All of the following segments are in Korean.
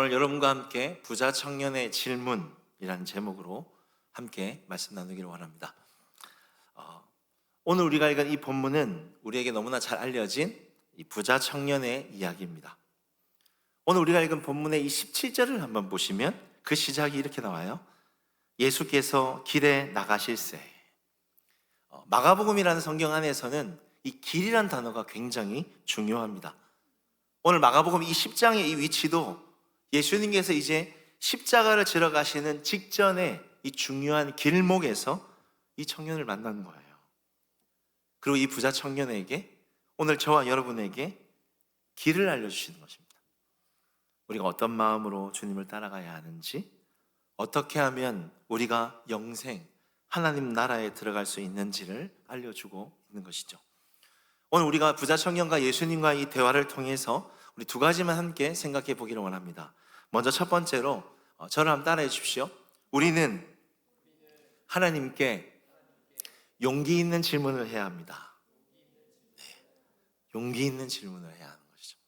오늘 여러분과 함께 부자 청년의 질문이라는 제목으로 함께 말씀 나누기를 원합니다. 오늘 우리가 읽은 이 본문은 우리에게 너무나 잘 알려진 이 부자 청년의 이야기입니다. 오늘 우리가 읽은 본문의 이 17절을 한번 보시면 그 시작이 이렇게 나와요. 예수께서 길에 나가실새. 마가복음이라는 성경 안에서는 이 길이란 단어가 굉장히 중요합니다. 오늘 마가복음 이 10장의 이 위치도 예수님께서 이제 십자가를 지러 가시는 직전에 이 중요한 길목에서 이 청년을 만나는 거예요. 그리고 이 부자 청년에게 오늘 저와 여러분에게 길을 알려주시는 것입니다. 우리가 어떤 마음으로 주님을 따라가야 하는지, 어떻게 하면 우리가 영생, 하나님 나라에 들어갈 수 있는지를 알려주고 있는 것이죠. 오늘 우리가 부자 청년과 예수님과 이 대화를 통해서 우리 두 가지만 함께 생각해 보기를 원합니다. 먼저 첫 번째로 저를 한번 따라해 주십시오. 우리는 하나님께 용기 있는 질문을 해야 합니다. 용기 있는 질문을 해야 하는 것이죠.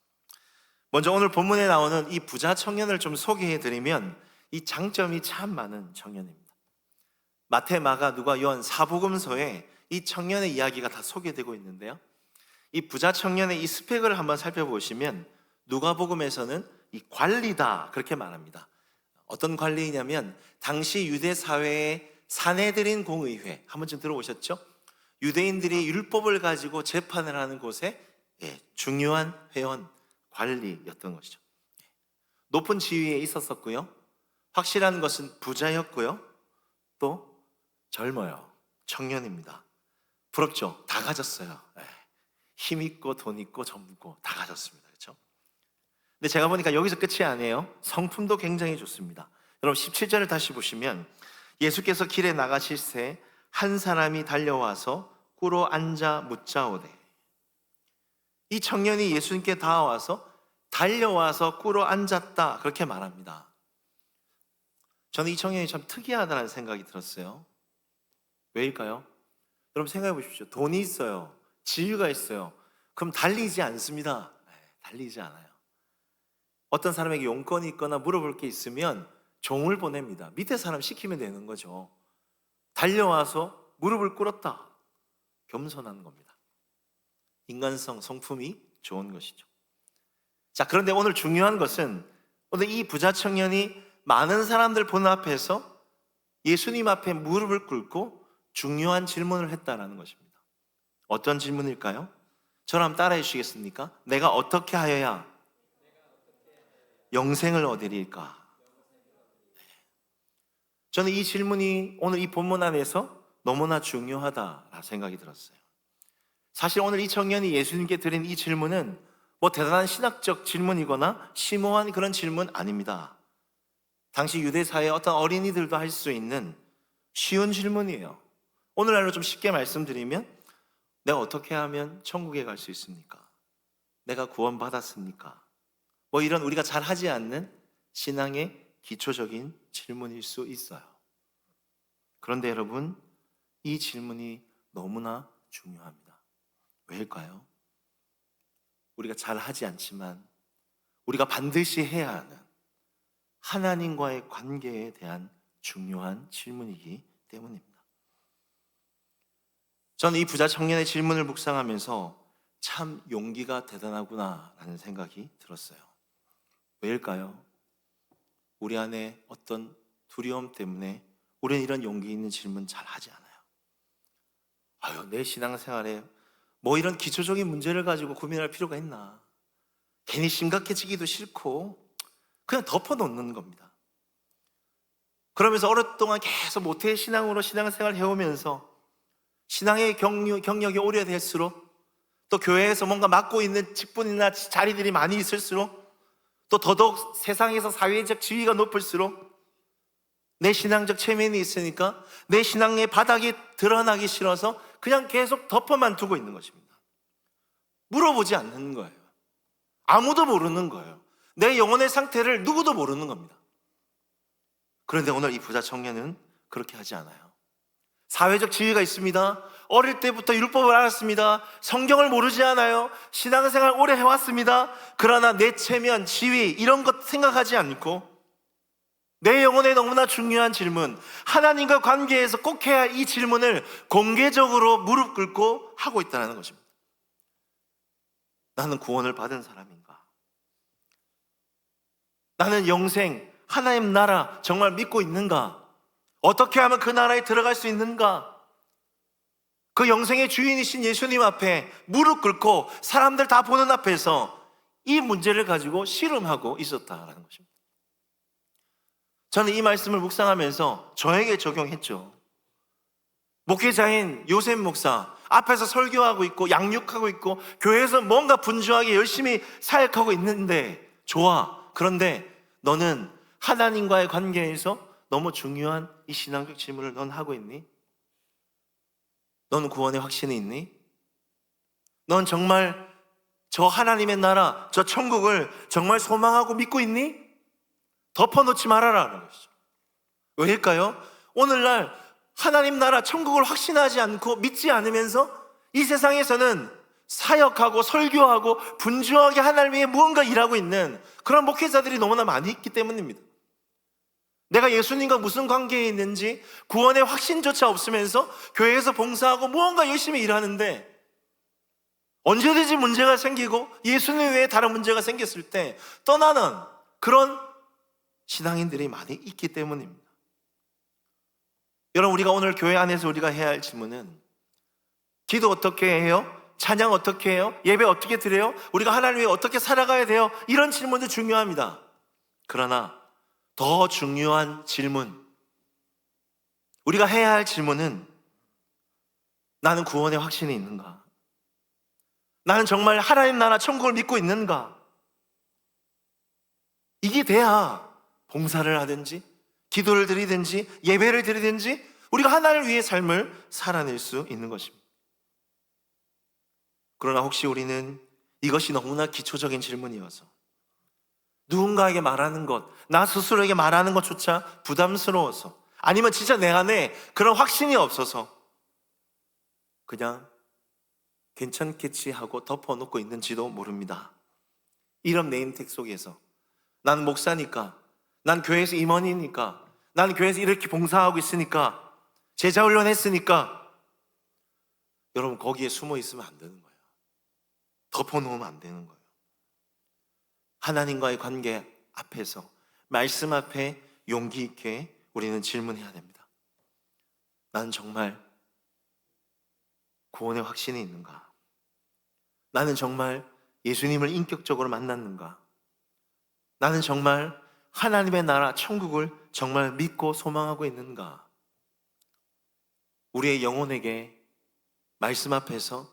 먼저 오늘 본문에 나오는 이 부자 청년을 좀 소개해 드리면 이 장점이 참 많은 청년입니다. 마태, 마가, 누가, 요한 사복음서에 이 청년의 이야기가 다 소개되고 있는데요, 이 부자 청년의 이 스펙을 한번 살펴보시면 누가복음에서는 이 관리다 그렇게 말합니다. 어떤 관리이냐면 당시 유대 사회의 사내들인 공의회, 한 번쯤 들어보셨죠? 유대인들이 율법을 가지고 재판을 하는 곳에 중요한 회원, 관리였던 것이죠. 높은 지위에 있었었고요, 확실한 것은 부자였고요, 또 젊어요. 청년입니다. 부럽죠? 다 가졌어요. 힘 있고 돈 있고 젊고 다 가졌습니다. 그렇죠? 근데 제가 보니까 여기서 끝이 아니에요. 성품도 굉장히 좋습니다. 여러분 17절을 다시 보시면 예수께서 길에 나가실새 한 사람이 달려와서 꿇어 앉아 묻자오되. 이 청년이 예수님께 다가와서 달려와서 꿇어 앉았다 그렇게 말합니다. 저는 이 청년이 참 특이하다는 생각이 들었어요. 왜일까요? 여러분 생각해 보십시오. 돈이 있어요, 지위가 있어요. 그럼 달리지 않습니다. 달리지 않아요. 어떤 사람에게 용건이 있거나 물어볼 게 있으면 종을 보냅니다. 밑에 사람 시키면 되는 거죠. 달려와서 무릎을 꿇었다. 겸손한 겁니다. 인간성, 성품이 좋은 것이죠. 자, 그런데 오늘 중요한 것은 오늘 이 부자 청년이 많은 사람들 보는 앞에서 예수님 앞에 무릎을 꿇고 중요한 질문을 했다는 것입니다. 어떤 질문일까요? 저를 한번 따라해 주시겠습니까? 내가 어떻게 하여야 영생을 얻으리까? 저는 이 질문이 오늘 이 본문 안에서 너무나 중요하다라는 생각이 들었어요. 사실 오늘 이 청년이 예수님께 드린 이 질문은 뭐 대단한 신학적 질문이거나 심오한 그런 질문 아닙니다. 당시 유대 사회의 어떤 어린이들도 할 수 있는 쉬운 질문이에요. 오늘날로 좀 쉽게 말씀드리면 내가 어떻게 하면 천국에 갈 수 있습니까? 내가 구원받았습니까? 뭐 이런 우리가 잘 하지 않는 신앙의 기초적인 질문일 수 있어요. 그런데 여러분, 이 질문이 너무나 중요합니다. 왜일까요? 우리가 잘 하지 않지만 우리가 반드시 해야 하는 하나님과의 관계에 대한 중요한 질문이기 때문입니다. 저는 이 부자 청년의 질문을 묵상하면서 참 용기가 대단하구나 라는 생각이 들었어요. 왜일까요? 우리 안에 어떤 두려움 때문에 우리는 이런 용기 있는 질문 잘 하지 않아요. 내 신앙생활에 뭐 이런 기초적인 문제를 가지고 고민할 필요가 있나? 괜히 심각해지기도 싫고 그냥 덮어놓는 겁니다. 그러면서 오랫동안 계속 모태 신앙으로 신앙생활을 해오면서 신앙의 경력이 오래될수록, 또 교회에서 뭔가 맡고 있는 직분이나 자리들이 많이 있을수록, 또 더더욱 세상에서 사회적 지위가 높을수록 내 신앙적 체면이 있으니까 내 신앙의 바닥이 드러나기 싫어서 그냥 계속 덮어만 두고 있는 것입니다. 물어보지 않는 거예요. 아무도 모르는 거예요. 내 영혼의 상태를 누구도 모르는 겁니다. 그런데 오늘 이 부자 청년은 그렇게 하지 않아요. 사회적 지위가 있습니다. 어릴 때부터 율법을 알았습니다. 성경을 모르지 않아요. 신앙생활 오래 해왔습니다. 그러나 내 체면, 지위 이런 것 생각하지 않고 내 영혼에 너무나 중요한 질문, 하나님과 관계에서 꼭 해야 할 이 질문을 공개적으로 무릎 꿇고 하고 있다는 것입니다. 나는 구원을 받은 사람인가? 나는 영생, 하나님 나라 정말 믿고 있는가? 어떻게 하면 그 나라에 들어갈 수 있는가? 그 영생의 주인이신 예수님 앞에 무릎 꿇고 사람들 다 보는 앞에서 이 문제를 가지고 씨름하고 있었다라는 것입니다. 저는 이 말씀을 묵상하면서 저에게 적용했죠. 목회자인 요셉 목사 앞에서 설교하고 있고 양육하고 있고 교회에서 뭔가 분주하게 열심히 사역하고 있는데 좋아. 그런데 너는 하나님과의 관계에서 너무 중요한 이 신앙적 질문을 넌 하고 있니? 너는 구원의 확신이 있니? 넌 정말 저 하나님의 나라, 저 천국을 정말 소망하고 믿고 있니? 덮어놓지 말아라. 왜일까요? 오늘날 하나님 나라, 천국을 확신하지 않고 믿지 않으면서 이 세상에서는 사역하고 설교하고 분주하게 하나님 위해 무언가 일하고 있는 그런 목회자들이 너무나 많이 있기 때문입니다. 내가 예수님과 무슨 관계에 있는지 구원의 확신조차 없으면서 교회에서 봉사하고 무언가 열심히 일하는데 언제든지 문제가 생기고 예수님 외에 다른 문제가 생겼을 때 떠나는 그런 신앙인들이 많이 있기 때문입니다. 여러분, 우리가 오늘 교회 안에서 우리가 해야 할 질문은 기도 어떻게 해요? 찬양 어떻게 해요? 예배 어떻게 드려요? 우리가 하나님 위해 어떻게 살아가야 돼요? 이런 질문도 중요합니다. 그러나 더 중요한 질문, 우리가 해야 할 질문은 나는 구원의 확신이 있는가? 나는 정말 하나님 나라 천국을 믿고 있는가? 이게 돼야 봉사를 하든지 기도를 드리든지 예배를 드리든지 우리가 하나님을 위해 삶을 살아낼 수 있는 것입니다. 그러나 혹시 우리는 이것이 너무나 기초적인 질문이어서 누군가에게 말하는 것, 나 스스로에게 말하는 것조차 부담스러워서 아니면 진짜 내 안에 그런 확신이 없어서 그냥 괜찮겠지 하고 덮어놓고 있는지도 모릅니다. 이런 네임택 속에서 난 목사니까, 난 교회에서 임원이니까, 난 교회에서 이렇게 봉사하고 있으니까, 제자훈련 했으니까 여러분 거기에 숨어 있으면 안 되는 거예요. 덮어놓으면 안 되는 거예요. 하나님과의 관계 앞에서 말씀 앞에 용기 있게 우리는 질문해야 됩니다. 나는 정말 구원의 확신이 있는가? 나는 정말 예수님을 인격적으로 만났는가? 나는 정말 하나님의 나라 천국을 정말 믿고 소망하고 있는가? 우리의 영혼에게 말씀 앞에서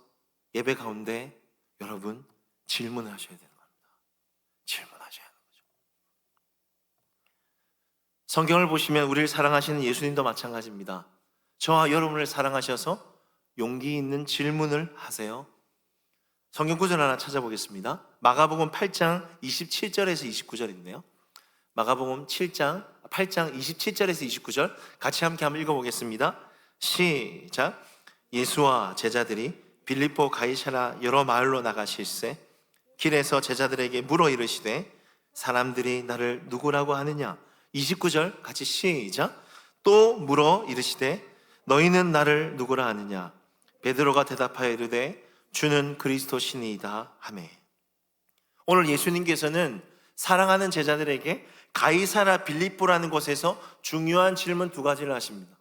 예배 가운데 여러분 질문하셔야 되는 겁니다. 질문하셔야 하는 거죠. 성경을 보시면 우리를 사랑하시는 예수님도 마찬가지입니다. 저와 여러분을 사랑하셔서 용기 있는 질문을 하세요. 성경 구절 하나 찾아보겠습니다. 마가복음 8장 27절에서 29절인데요. 마가복음 8장 27절에서 29절 같이 함께 한번 읽어보겠습니다. 시작. 예수와 제자들이 빌립보 가이사랴 여러 마을로 나가실새 길에서 제자들에게 물어 이르시되 사람들이 나를 누구라고 하느냐? 29절 같이 시작. 또 물어 이르시되 너희는 나를 누구라 하느냐? 베드로가 대답하여 이르되 주는 그리스도시니이다 하매. 오늘 예수님께서는 사랑하는 제자들에게 가이사랴 빌립보라는 곳에서 중요한 질문 두 가지를 하십니다.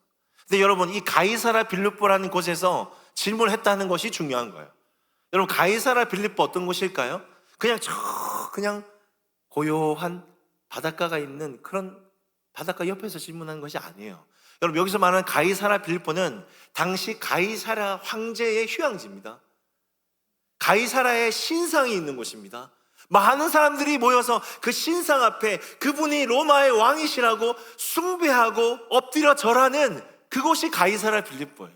근데 여러분, 이 가이사랴 빌립보라는 곳에서 질문을 했다는 것이 중요한 거예요. 여러분, 가이사랴 빌립보 어떤 곳일까요? 그냥 고요한 바닷가가 있는 그런 바닷가 옆에서 질문한 것이 아니에요. 여러분, 여기서 말하는 가이사랴 빌립보는 당시 가이사랴 황제의 휴양지입니다. 가이사랴의 신상이 있는 곳입니다. 많은 사람들이 모여서 그 신상 앞에 그분이 로마의 왕이시라고 숭배하고 엎드려 절하는 그곳이 가이사랴 빌립보예요.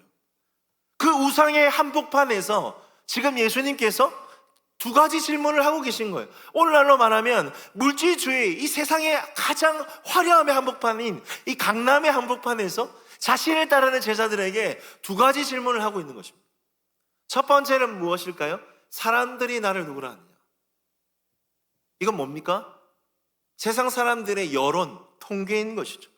그 우상의 한복판에서 지금 예수님께서 두 가지 질문을 하고 계신 거예요. 오늘날로 말하면 물질주의, 이 세상의 가장 화려함의 한복판인 이 강남의 한복판에서 자신을 따르는 제자들에게 두 가지 질문을 하고 있는 것입니다. 첫 번째는 무엇일까요? 사람들이 나를 누구라 하느냐. 이건 뭡니까? 세상 사람들의 여론, 통계인 것이죠.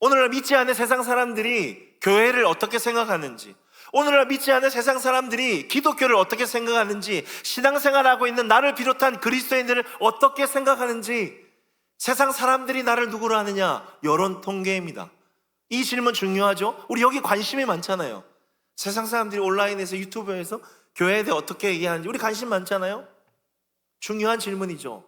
오늘날 믿지 않는 세상 사람들이 교회를 어떻게 생각하는지, 오늘날 믿지 않는 세상 사람들이 기독교를 어떻게 생각하는지, 신앙생활하고 있는 나를 비롯한 그리스도인들을 어떻게 생각하는지, 세상 사람들이 나를 누구로 하느냐? 여론 통계입니다. 이 질문 중요하죠? 우리 여기 관심이 많잖아요. 세상 사람들이 온라인에서 유튜브에서 교회에 대해 어떻게 얘기하는지 우리 관심 많잖아요. 중요한 질문이죠.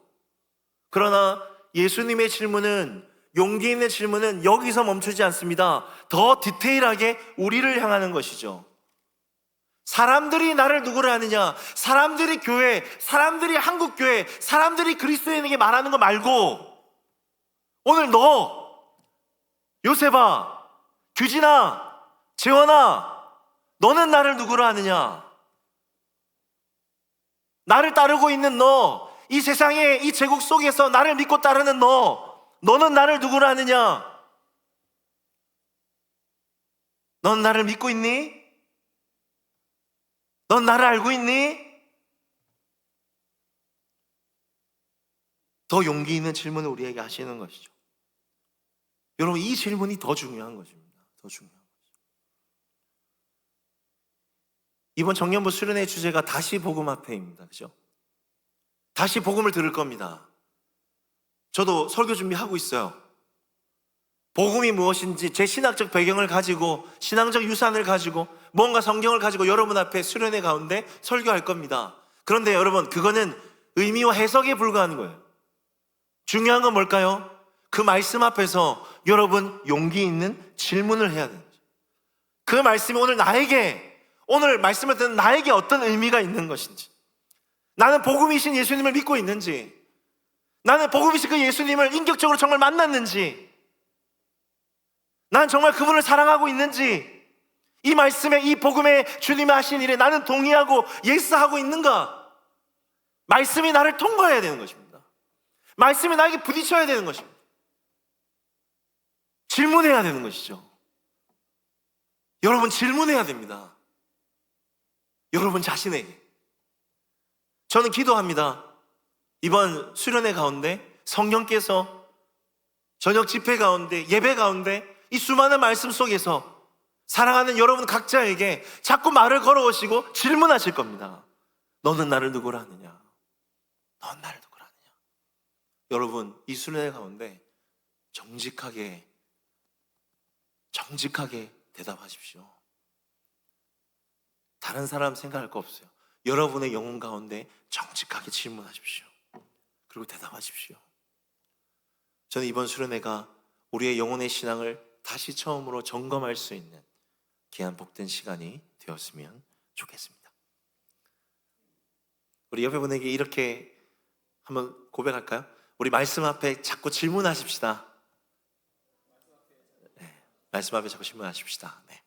그러나 예수님의 질문은, 용기 있는 질문은 여기서 멈추지 않습니다. 더 디테일하게 우리를 향하는 것이죠. 사람들이 나를 누구를 하느냐? 사람들이 교회, 사람들이 한국교회, 사람들이 그리스도인에게 말하는 거 말고, 오늘 너, 요셉아, 규진아, 재원아, 너는 나를 누구로 하느냐? 나를 따르고 있는 너, 이 세상의 이 제국 속에서 나를 믿고 따르는 너는 나를 누구로 하느냐? 넌 나를 믿고 있니? 넌 나를 알고 있니? 더 용기 있는 질문을 우리에게 하시는 것이죠. 여러분, 이 질문이 더 중요한 것입니다. 더 중요한 것이죠. 이번 청년부 수련회 주제가 다시 복음 앞에입니다. 그죠? 다시 복음을 들을 겁니다. 저도 설교 준비하고 있어요. 복음이 무엇인지 제 신학적 배경을 가지고, 신앙적 유산을 가지고, 뭔가 성경을 가지고 여러분 앞에 수련회 가운데 설교할 겁니다. 그런데 여러분, 그거는 의미와 해석에 불과한 거예요. 중요한 건 뭘까요? 그 말씀 앞에서 여러분 용기 있는 질문을 해야 되는 거죠. 그 말씀이 오늘 나에게, 오늘 말씀을 듣는 나에게 어떤 의미가 있는 것인지, 나는 복음이신 예수님을 믿고 있는지, 나는 복음이신 그 예수님을 인격적으로 정말 만났는지, 나는 정말 그분을 사랑하고 있는지, 이 말씀에, 이 복음에 주님이 하신 일에 나는 동의하고 예스하고 있는가? 말씀이 나를 통과해야 되는 것입니다. 말씀이 나에게 부딪혀야 되는 것입니다. 질문해야 되는 것이죠. 여러분, 질문해야 됩니다. 여러분 자신에게. 저는 기도합니다. 이번 수련회 가운데 성령께서 저녁 집회 가운데, 예배 가운데 이 수많은 말씀 속에서 사랑하는 여러분 각자에게 자꾸 말을 걸어오시고 질문하실 겁니다. 너는 나를 누구라 하느냐? 넌 나를 누구라 하느냐? 여러분, 이 수련회 가운데 정직하게 대답하십시오. 다른 사람 생각할 거 없어요. 여러분의 영혼 가운데 정직하게 질문하십시오. 그리고 대답하십시오. 저는 이번 수련회가 우리의 영혼의 신앙을 다시 처음으로 점검할 수 있는 귀한 복된 시간이 되었으면 좋겠습니다. 우리 옆에 분에게 이렇게 한번 고백할까요? 우리 말씀 앞에 자꾸 질문하십시다. 네, 말씀 앞에 자꾸 질문하십시다. 네.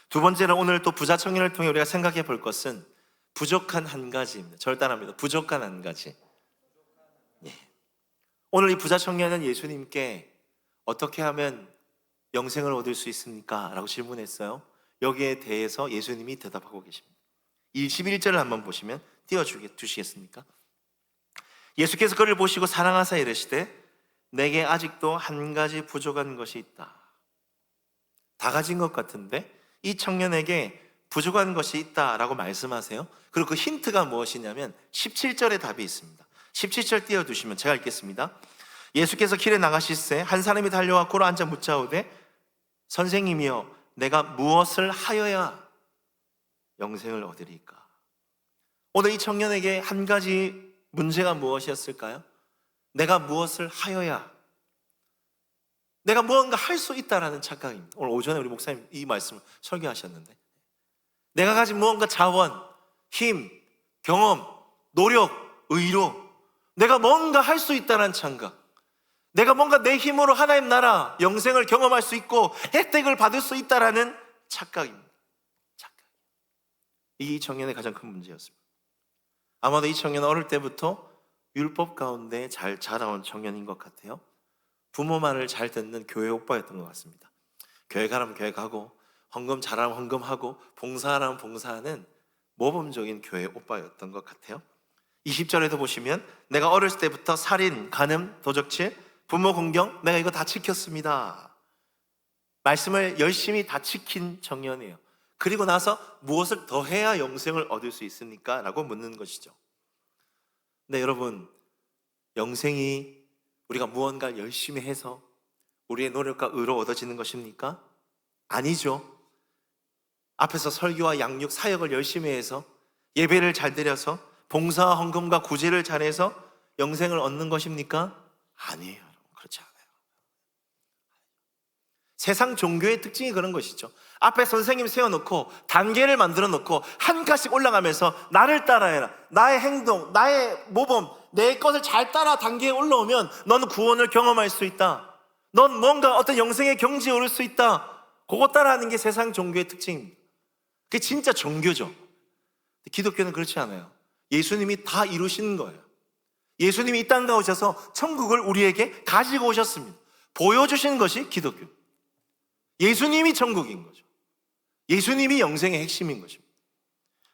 두 번째는 오늘 또 부자 청년을 통해 우리가 생각해 볼 것은 부족한 한 가지입니다. 저를 따라합니다. 부족한 한 가지. 예. 오늘 이 부자 청년은 예수님께 어떻게 하면 영생을 얻을 수 있습니까? 라고 질문했어요. 여기에 대해서 예수님이 대답하고 계십니다. 21절을 한번 보시면 띄워주시겠습니까? 예수께서 그를 보시고 사랑하사 이르시되 내게 아직도 한 가지 부족한 것이 있다. 다 가진 것 같은데 이 청년에게 부족한 것이 있다라고 말씀하세요. 그리고 그 힌트가 무엇이냐면 17절에 답이 있습니다. 17절 띄워두시면 제가 읽겠습니다. 예수께서 길에 나가실새 한 사람이 달려와 고로 앉아 묻자오되 선생님이여 내가 무엇을 하여야 영생을 얻으리까? 오늘 이 청년에게 한 가지 문제가 무엇이었을까요? 내가 무엇을 하여야, 내가 무언가 할 수 있다라는 착각입니다. 오늘 오전에 우리 목사님 이 말씀을 설교하셨는데, 내가 가진 무언가 자원, 힘, 경험, 노력, 의로 내가 뭔가 할 수 있다는 착각, 내가 뭔가 내 힘으로 하나님 나라 영생을 경험할 수 있고 혜택을 받을 수 있다라는 착각입니다. 착각. 이 청년의 가장 큰 문제였습니다. 아마도 이 청년은 어릴 때부터 율법 가운데 잘 자라온 청년인 것 같아요. 부모 말을 잘 듣는 교회 오빠였던 것 같습니다. 교회 가라면 교회 가고, 헌금 잘하면 헌금하고 봉사하라면 봉사하는 모범적인 교회 오빠였던 것 같아요. 20절에도 보시면 내가 어렸을 때부터 살인, 간음, 도적질, 부모 공경 내가 이거 다 지켰습니다. 말씀을 열심히 다 지킨 청년이에요. 그리고 나서 무엇을 더 해야 영생을 얻을 수 있습니까? 라고 묻는 것이죠. 네, 여러분, 영생이 우리가 무언가 열심히 해서 우리의 노력과 의로 얻어지는 것입니까? 아니죠. 앞에서 설교와 양육, 사역을 열심히 해서 예배를 잘 드려서 봉사와 헌금과 구제를 잘해서 영생을 얻는 것입니까? 아니에요. 그렇지 않아요. 세상 종교의 특징이 그런 것이죠. 앞에 선생님 세워놓고 단계를 만들어 놓고 한 칸씩 올라가면서 나를 따라해라. 나의 행동, 나의 모범, 내 것을 잘 따라 단계에 올라오면 너는 구원을 경험할 수 있다. 넌 뭔가 어떤 영생의 경지에 오를 수 있다. 그거 따라하는 게 세상 종교의 특징입니다. 그게 진짜 종교죠. 기독교는 그렇지 않아요. 예수님이 다 이루신 거예요. 예수님이 이 땅에 오셔서 천국을 우리에게 가지고 오셨습니다. 보여주신 것이 기독교. 예수님이 천국인 거죠. 예수님이 영생의 핵심인 것입니다.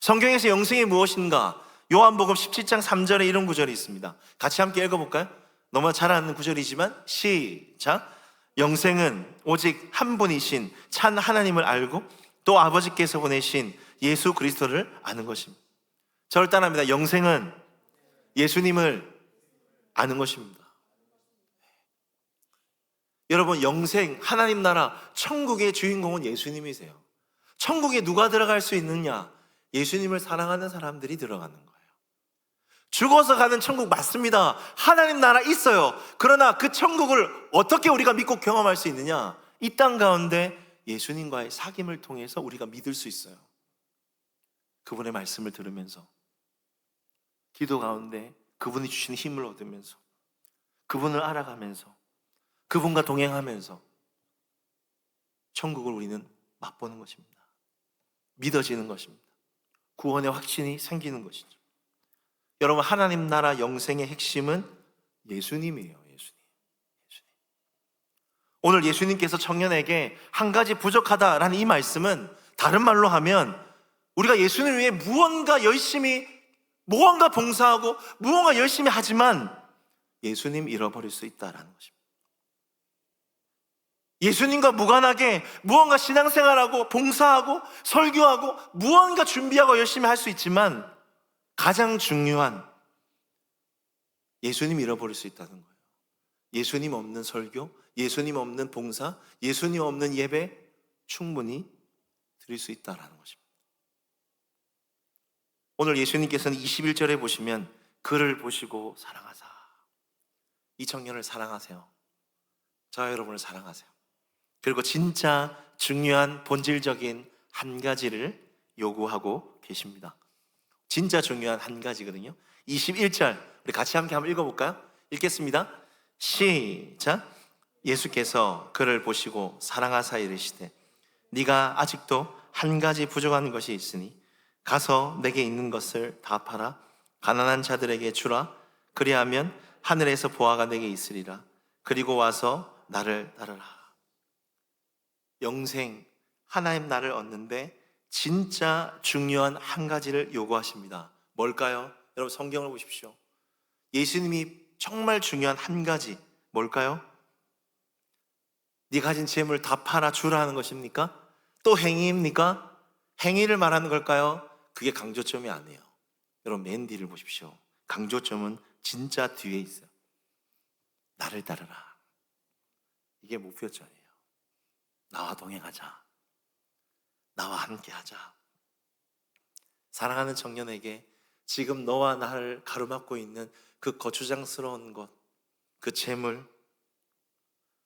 성경에서 영생이 무엇인가? 요한복음 17장 3절에 이런 구절이 있습니다. 같이 함께 읽어볼까요? 너무 잘 아는 구절이지만 시작. 영생은 오직 한 분이신 참 하나님을 알고 또 아버지께서 보내신 예수 그리스도를 아는 것입니다. 저를 따라합니다. 영생은 예수님을 아는 것입니다. 여러분, 영생, 하나님 나라, 천국의 주인공은 예수님이세요. 천국에 누가 들어갈 수 있느냐? 예수님을 사랑하는 사람들이 들어가는 거예요. 죽어서 가는 천국 맞습니다. 하나님 나라 있어요. 그러나 그 천국을 어떻게 우리가 믿고 경험할 수 있느냐? 이 땅 가운데 예수님과의 사귐을 통해서 우리가 믿을 수 있어요. 그분의 말씀을 들으면서, 기도 가운데 그분이 주신 힘을 얻으면서, 그분을 알아가면서, 그분과 동행하면서 천국을 우리는 맛보는 것입니다. 믿어지는 것입니다. 구원의 확신이 생기는 것이죠. 여러분, 하나님 나라 영생의 핵심은 예수님이에요. 예수님. 오늘 예수님께서 청년에게 한 가지 부족하다라는 이 말씀은 다른 말로 하면 우리가 예수님을 위해 무언가 열심히, 무언가 봉사하고 무언가 열심히 하지만 예수님 잃어버릴 수 있다라는 것입니다. 예수님과 무관하게 무언가 신앙생활하고 봉사하고 설교하고 무언가 준비하고 열심히 할 수 있지만 가장 중요한 예수님 잃어버릴 수 있다는 거예요. 예수님 없는 설교, 예수님 없는 봉사, 예수님 없는 예배 충분히 드릴 수 있다는 것입니다. 오늘 예수님께서는 21절에 보시면 그를 보시고 사랑하사. 이 청년을 사랑하세요. 저와 여러분을 사랑하세요. 그리고 진짜 중요한 본질적인 한 가지를 요구하고 계십니다. 진짜 중요한 한 가지거든요. 21절 우리 같이 함께 한번 읽어볼까요? 읽겠습니다. 시작. 예수께서 그를 보시고 사랑하사 이르시되 네가 아직도 한 가지 부족한 것이 있으니 가서 내게 있는 것을 다 팔아 가난한 자들에게 주라. 그리하면 하늘에서 보화가 내게 있으리라. 그리고 와서 나를 따르라. 영생, 하나님 나를 얻는데 진짜 중요한 한 가지를 요구하십니다. 뭘까요? 여러분 성경을 보십시오. 예수님이 정말 중요한 한 가지 뭘까요? 네 가진 재물 다 팔아 주라는 것입니까? 또 행위입니까? 행위를 말하는 걸까요? 그게 강조점이 아니에요. 여러분 맨 뒤를 보십시오. 강조점은 진짜 뒤에 있어요. 나를 따르라. 이게 목표점이에요. 나와 동행하자. 나와 함께하자. 사랑하는 청년에게 지금 너와 나를 가로막고 있는 그 거추장스러운 것, 그 재물,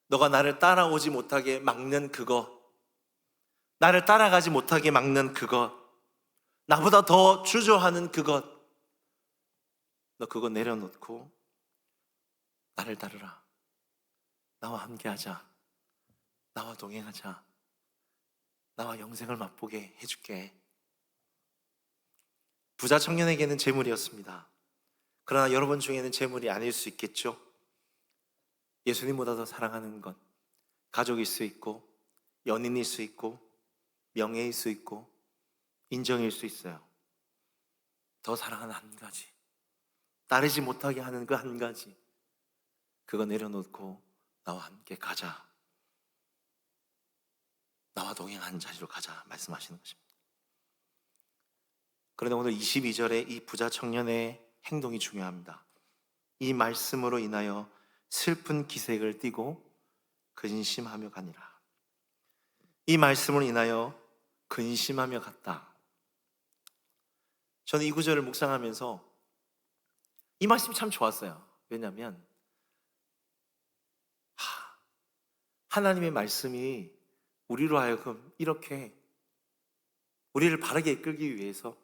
너가 나를 따라오지 못하게 막는 그것, 나를 따라가지 못하게 막는 그것, 나보다 더 주저하는 그것, 너 그거 내려놓고 나를 따르라. 나와 함께하자. 나와 동행하자. 나와 영생을 맛보게 해줄게. 부자 청년에게는 재물이었습니다. 그러나 여러분 중에는 재물이 아닐 수 있겠죠. 예수님보다 더 사랑하는 것, 가족일 수 있고 연인일 수 있고 명예일 수 있고 인정일 수 있어요. 더 사랑하는 한 가지, 따르지 못하게 하는 그 한 가지, 그거 내려놓고 나와 함께 가자, 나와 동행하는 자리로 가자 말씀하시는 것입니다. 그런데 오늘 22절에 이 부자 청년의 행동이 중요합니다. 이 말씀으로 인하여 슬픈 기색을 띠고 근심하며 가니라. 이 말씀으로 인하여 근심하며 갔다. 저는 이 구절을 묵상하면서 이 말씀이 참 좋았어요. 왜냐하면 하나님의 말씀이 우리로 하여금 이렇게 우리를 바르게 이끌기 위해서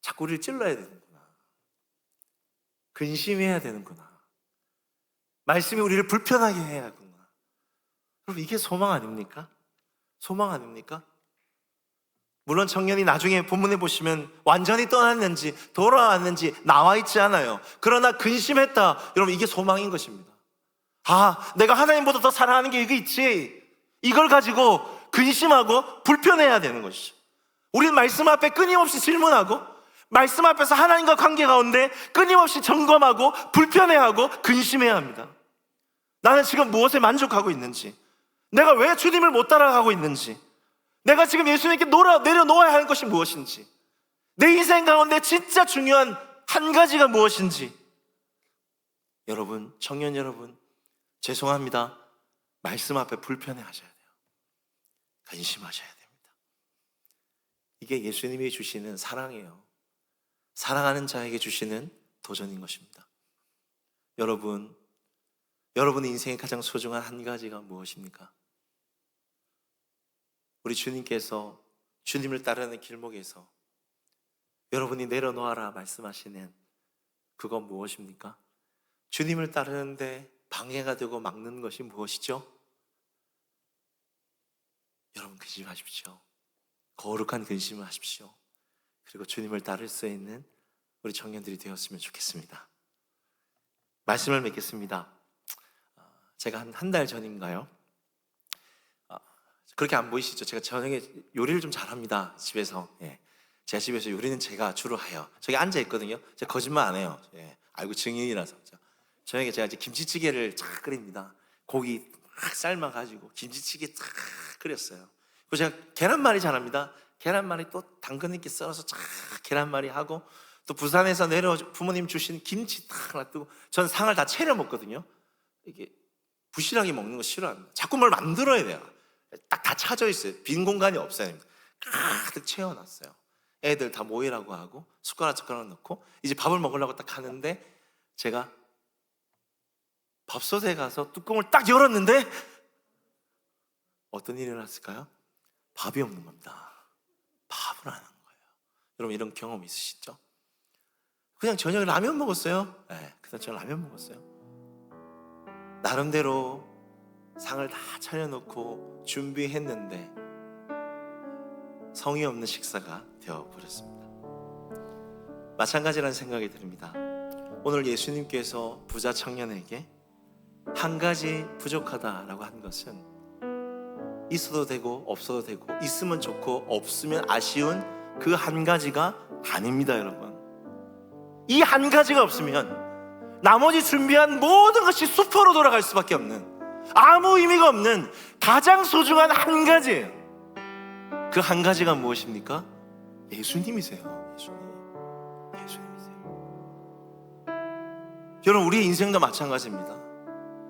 자꾸 우리를 찔러야 되는구나, 근심해야 되는구나, 말씀이 우리를 불편하게 해야 하구나. 여러분, 이게 소망 아닙니까? 소망 아닙니까? 물론 청년이 나중에 본문에 보시면 완전히 떠났는지 돌아왔는지 나와 있지 않아요. 그러나 근심했다. 여러분, 이게 소망인 것입니다. 내가 하나님보다 더 사랑하는 게 이게 있지, 이걸 가지고 근심하고 불편해야 되는 것이죠. 우리는 말씀 앞에 끊임없이 질문하고 말씀 앞에서 하나님과 관계 가운데 끊임없이 점검하고 불편해하고 근심해야 합니다. 나는 지금 무엇에 만족하고 있는지, 내가 왜 주님을 못 따라가고 있는지, 내가 지금 예수님께 내려놓아야 할 것이 무엇인지, 내 인생 가운데 진짜 중요한 한 가지가 무엇인지. 여러분, 청년 여러분, 죄송합니다. 말씀 앞에 불편해 하셔야 돼요. 근심하셔야 됩니다. 이게 예수님이 주시는 사랑이에요. 사랑하는 자에게 주시는 도전인 것입니다. 여러분의 인생의 가장 소중한 한 가지가 무엇입니까? 우리 주님께서 주님을 따르는 길목에서 여러분이 내려놓아라 말씀하시는 그건 무엇입니까? 주님을 따르는데 방해가 되고 막는 것이 무엇이죠? 여러분, 근심하십시오. 거룩한 근심을 하십시오. 그리고 주님을 따를 수 있는 우리 청년들이 되었으면 좋겠습니다. 말씀을 맺겠습니다. 제가 한 달 전인가요? 그렇게 안 보이시죠? 제가 저녁에 요리를 좀 잘합니다. 집에서. 제가 집에서 요리는 제가 주로 해요. 저기 앉아 있거든요. 제가 거짓말 안 해요. 알고 증인이라서. 저녁에 제가 이제 김치찌개를 쫙 끓입니다. 고기 막 삶아가지고 김치찌개 쫙 끓였어요. 그리고 제가 계란말이 잘합니다. 계란말이 또 당근이렇게 썰어서 쫙 계란말이 하고, 또 부산에서 부모님 주신 김치 탁 놔두고, 전 상을 다 차려 먹거든요. 이게 부실하게 먹는 거 싫어합니다. 자꾸 뭘 만들어야 돼요. 딱 다 차져 있어요. 빈 공간이 없어요. 가득 채워놨어요. 애들 다 모이라고 하고 숟가락 넣고 이제 밥을 먹으려고 딱 하는데, 제가 밥솥에 가서 뚜껑을 딱 열었는데 어떤 일이 일어났을까요? 밥이 없는 겁니다. 밥을 안 하는 거예요. 여러분, 이런 경험 있으시죠? 그냥 저녁에 라면 먹었어요. 그냥 저는 라면 먹었어요. 나름대로 상을 다 차려놓고 준비했는데 성의 없는 식사가 되어버렸습니다. 마찬가지라는 생각이 듭니다. 오늘 예수님께서 부자 청년에게 한 가지 부족하다라고 한 것은 있어도 되고 없어도 되고, 있으면 좋고 없으면 아쉬운 그 한 가지가 아닙니다. 여러분, 이 한 가지가 없으면 나머지 준비한 모든 것이 수포로 돌아갈 수밖에 없는, 아무 의미가 없는 가장 소중한 한 가지예요. 그 한 가지가 무엇입니까? 예수님이세요. 예수님이세요. 여러분, 우리의 인생도 마찬가지입니다.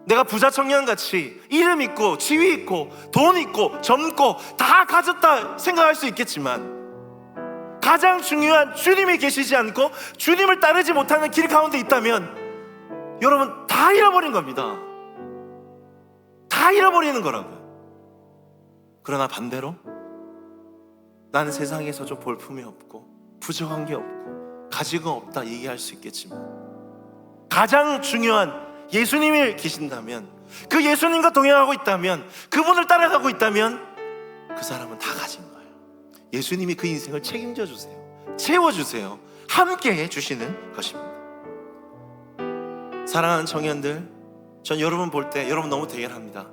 내가 부자 청년같이 이름 있고 지위 있고 돈 있고 젊고 다 가졌다 생각할 수 있겠지만, 가장 중요한 주님이 계시지 않고 주님을 따르지 못하는 길 가운데 있다면 여러분, 다 잃어버린 겁니다. 다 잃어버리는 거라고요. 그러나 반대로 나는 세상에서 좀 볼품이 없고 부족한 게 없고 가지고 없다 얘기할 수 있겠지만, 가장 중요한 예수님이 계신다면, 그 예수님과 동행하고 있다면, 그분을 따라가고 있다면 그 사람은 다 가진 거예요. 예수님이 그 인생을 책임져 주세요. 채워주세요. 함께 해주시는 것입니다. 사랑하는 청년들, 전 여러분 볼 때 여러분 너무 대견합니다.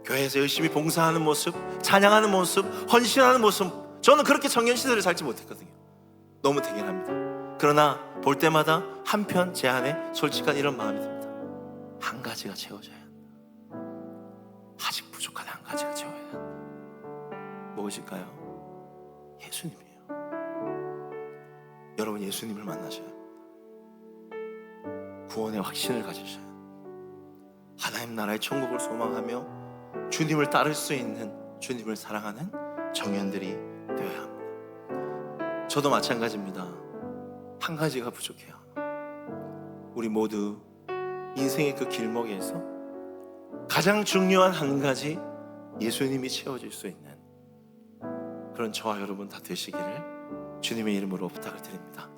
교회에서 열심히 봉사하는 모습, 찬양하는 모습, 헌신하는 모습, 저는 그렇게 청년 시대를 살지 못했거든요. 너무 대견합니다. 그러나 볼 때마다 한편 제 안에 솔직한 이런 마음이 듭니다. 한 가지가 채워져야 한다. 아직 부족한 한 가지가 채워야 한다. 무엇일까요? 예수님이에요. 여러분, 예수님을 만나셔야 합니다. 구원의 확신을 가지셔야 합니다. 하나님 나라의 천국을 소망하며 주님을 따를 수 있는, 주님을 사랑하는 청년들이 되어야 합니다. 저도 마찬가지입니다. 한 가지가 부족해요. 우리 모두 인생의 그 길목에서 가장 중요한 한 가지, 예수님이 채워줄 수 있는 그런 저와 여러분 다 되시기를 주님의 이름으로 부탁을 드립니다.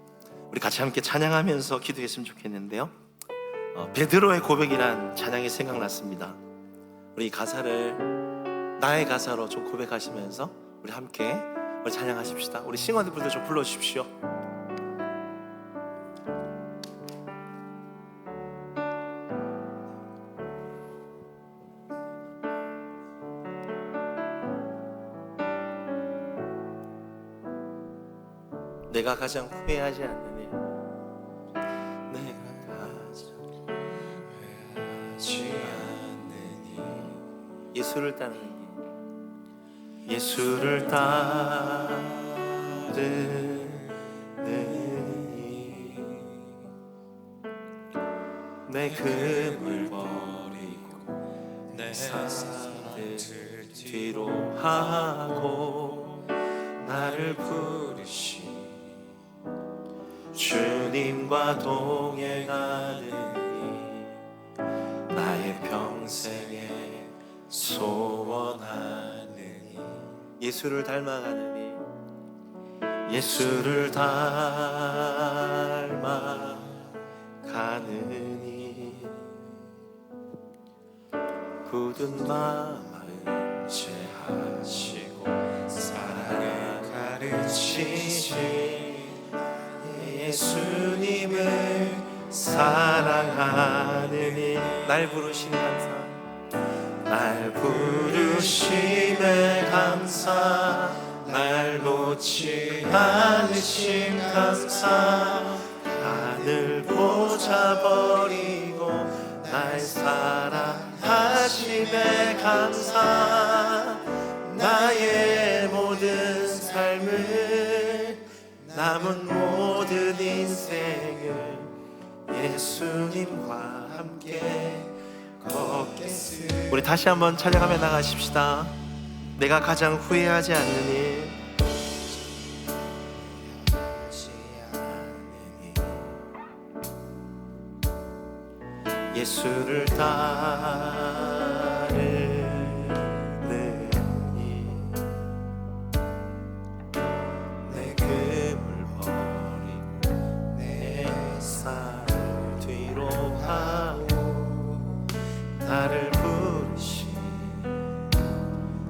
우리 같이 함께 찬양하면서 기도했으면 좋겠는데요. 베드로의 고백이란 찬양이 생각났습니다. 우리 가사를 나의 가사로 좀 고백하시면서 우리 함께 우리 찬양하십시다. 우리 싱어들분들 좀 불러주십시오. 내가 가장 후회하지 않는 일, 내가 가장 후회하지 않는 일, 예수를 따르는 길, 예수를 따르는 일, 내 금을 버리고 내 삶을 뒤로 하고 나를 부르시 주님과 동행하는 일, 나의 평생에 소원하는 일, 예수를 닮아가는 일, 예수를 닮아가는 일, 굳은 마음을 제하시고 사랑을 가르치시 예수님을 사랑하는 일, 날 부르시는 감사, 날 부르심에 감사, 날 놓지 않으심 감사, 하늘 보자 버리고 날 사랑하심에 감사, 나의 모든 삶을, 남은 모든 인생을 예수님과 함께 걷겠습니다. 우리 다시 한번 찬양하며 나가십시다. 내가 가장 후회하지 않는 일, 예수를 따르는 일, 내 금을 버리고 내 삶을 뒤로 하고 나를 부르신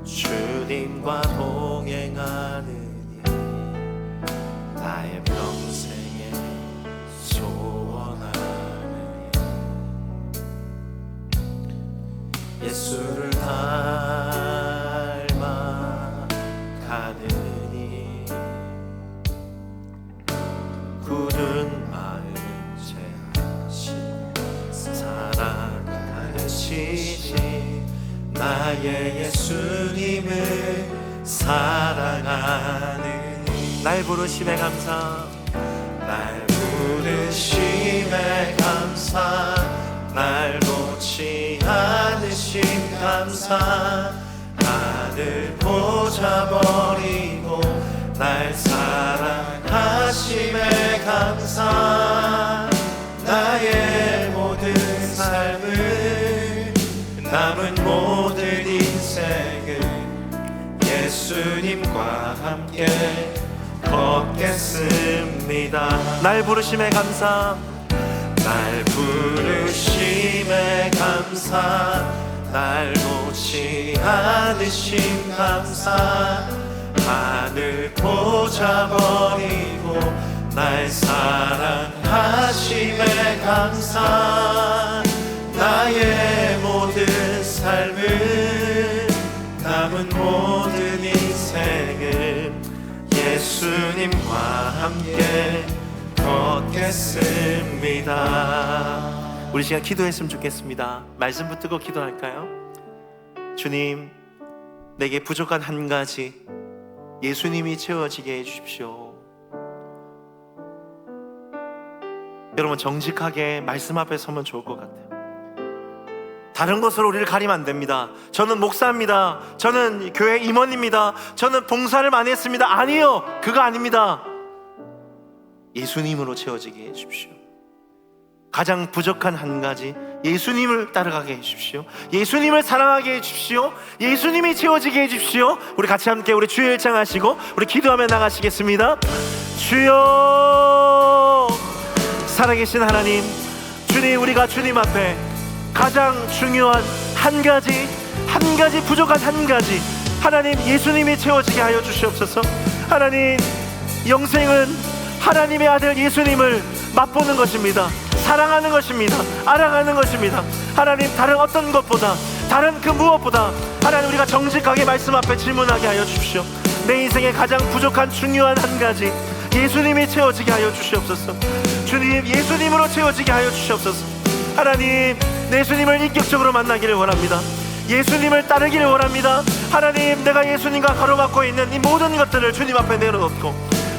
주님과 동행하는 일, 나의 평생에 소원하는 일, 예수를 닮아가는 일, 굳은 마음 제하시고 사랑 가르치시 나의 예수님을 사랑하는 일, 날 부르심에 감사, 날 부르심에 감사, 날 놓지 않으심 감사, 하늘 보자 버리고 날 사랑하심에 감사, 나의 모든 삶을, 남은 모든 인생을 예수님과 함께 걷겠습니다. 날 부르심에 감사, 날 부르심에 감사, 날 놓지 않으심 감사, 하늘 보자 버리고 날 사랑하심에 감사, 나의 모든 삶을, 예수님과 함께 걷겠습니다. 우리 시간 기도했으면 좋겠습니다. 말씀 붙들고 기도할까요? 주님, 내게 부족한 한 가지 예수님이 채워지게 해주십시오. 여러분, 정직하게 말씀 앞에 서면 좋을 것 같아요. 다른 것으로 우리를 가리면 안 됩니다. 저는 목사입니다. 저는 교회 임원입니다. 저는 봉사를 많이 했습니다. 아니요, 그거 아닙니다. 예수님으로 채워지게 해주십시오. 가장 부족한 한 가지, 예수님을 따라가게 해주십시오. 예수님을 사랑하게 해주십시오. 예수님이 채워지게 해주십시오. 우리 같이 함께 우리 주여 일창하시고 우리 기도하며 나가시겠습니다. 주여, 살아계신 하나님, 주님, 우리가 주님 앞에 가장 중요한 한 가지 부족한 한 가지, 하나님 예수님이 채워지게 하여 주시옵소서. 하나님, 영생은 하나님의 아들 예수님을 맛보는 것입니다. 사랑하는 것입니다. 알아가는 것입니다. 하나님, 다른 어떤 것보다, 다른 그 무엇보다 하나님, 우리가 정직하게 말씀 앞에 질문하게 하여 주십시오. 내 인생의 가장 부족한 중요한 한 가지, 예수님이 채워지게 하여 주시옵소서. 주님, 예수님으로 채워지게 하여 주시옵소서. 하나님, 예수님을 인격적으로 만나기를 원합니다. 예수님을 따르기를 원합니다. 하나님, 내가 예수님과 가로막고 있는 이 모든 것들을 주님 앞에 내려놓고,